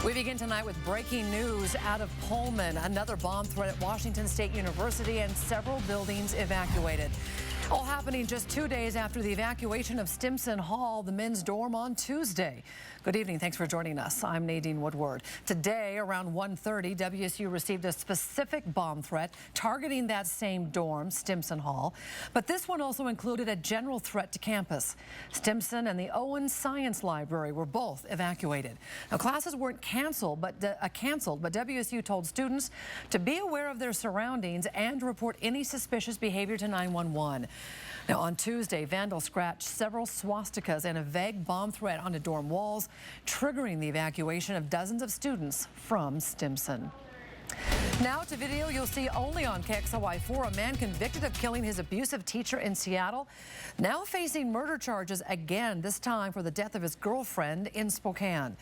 We begin tonight with breaking news out of Pullman. Another bomb threat at Washington State University and several buildings evacuated. All happening just 2 days after the evacuation of Stimson Hall, the men's dorm, on Tuesday. Good evening. Thanks for joining us. I'm Nadine Woodward. Today, around 1:30, WSU received a specific bomb threat targeting that same dorm, Stimson Hall. But this one also included a general threat to campus. Stimson and the Owen Science Library were both evacuated. Now, classes weren't canceled, but WSU told students to be aware of their surroundings and report any suspicious behavior to 911. Now, on Tuesday, vandals scratched several swastikas and a vague bomb threat onto dorm walls, triggering the evacuation of dozens of students from Stimson. Now to video you'll see only on KXLY4. A man convicted of killing his abusive teacher in Seattle, now facing murder charges again, this time for the death of his girlfriend in Spokane.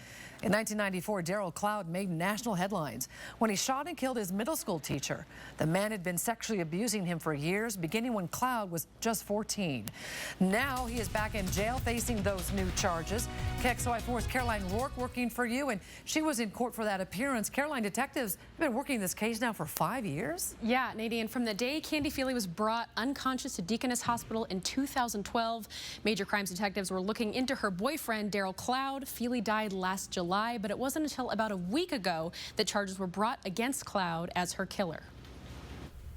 In 1994, Darrell Cloud made national headlines when he shot and killed his middle school teacher. The man had been sexually abusing him for years, beginning when Cloud was just 14. Now he is back in jail facing those new charges. KXLY4's Caroline Rourke working for you, and she was in court for that appearance. Caroline, detectives have been working this case now for 5 years? Yeah, Nadine, from the day Candy Feely was brought unconscious to Deaconess Hospital in 2012, major crimes detectives were looking into her boyfriend, Darrell Cloud. Feely died last July, but it wasn't until about a week ago that charges were brought against Cloud as her killer.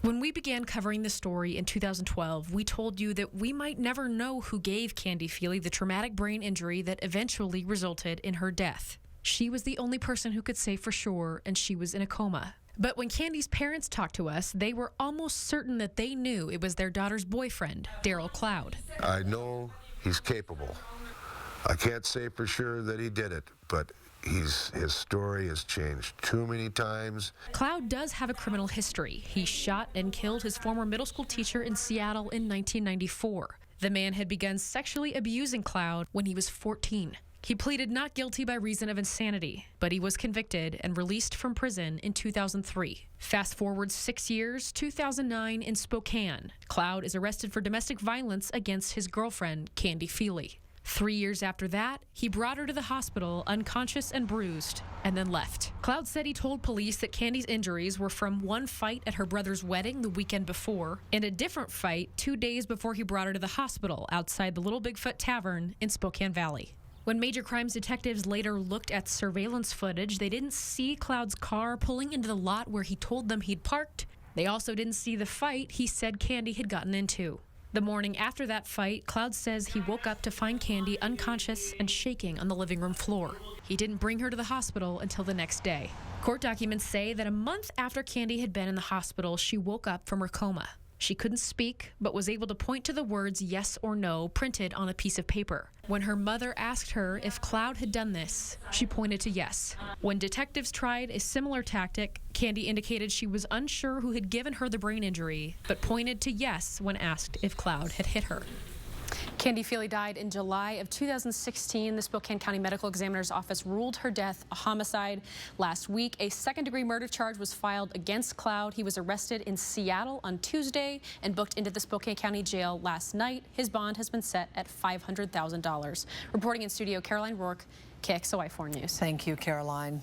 When we began covering the story in 2012, we told you that we might never know who gave Candy Feely the traumatic brain injury that eventually resulted in her death. She was the only person who could say for sure, and she was in a coma. But when Candy's parents talked to us, they were almost certain that they knew it was their daughter's boyfriend, Darrell Cloud. I know he's capable. I can't say for sure that he did it, but his story has changed too many times. Cloud does have a criminal history. He shot and killed his former middle school teacher in Seattle in 1994. The man had begun sexually abusing Cloud when he was 14. He pleaded not guilty by reason of insanity, but he was convicted and released from prison in 2003. Fast forward 6 years, 2009 in Spokane. Cloud is arrested for domestic violence against his girlfriend, Candy Feely. 3 years after that, he brought her to the hospital unconscious and bruised, and then left. Cloud said he told police that Candy's injuries were from one fight at her brother's wedding the weekend before, and a different fight 2 days before he brought her to the hospital outside the Little Bigfoot Tavern in Spokane Valley. When major crimes detectives later looked at surveillance footage, they didn't see Cloud's car pulling into the lot where he told them he'd parked. They also didn't see the fight he said Candy had gotten into. The morning after that fight, Cloud says he woke up to find Candy unconscious and shaking on the living room floor. He didn't bring her to the hospital until the next day. Court documents say that a month after Candy had been in the hospital, she woke up from her coma. She couldn't speak, but was able to point to the words yes or no printed on a piece of paper. When her mother asked her if Cloud had done this, she pointed to yes. When detectives tried a similar tactic, Candy indicated she was unsure who had given her the brain injury, but pointed to yes when asked if Cloud had hit her. Candy Feely died in July of 2016. The Spokane County Medical Examiner's Office ruled her death a homicide. Last week, a second-degree murder charge was filed against Cloud. He was arrested in Seattle on Tuesday and booked into the Spokane County Jail last night. His bond has been set at $500,000. Reporting in studio, Caroline Rourke, KXLY4 News. Thank you, Caroline.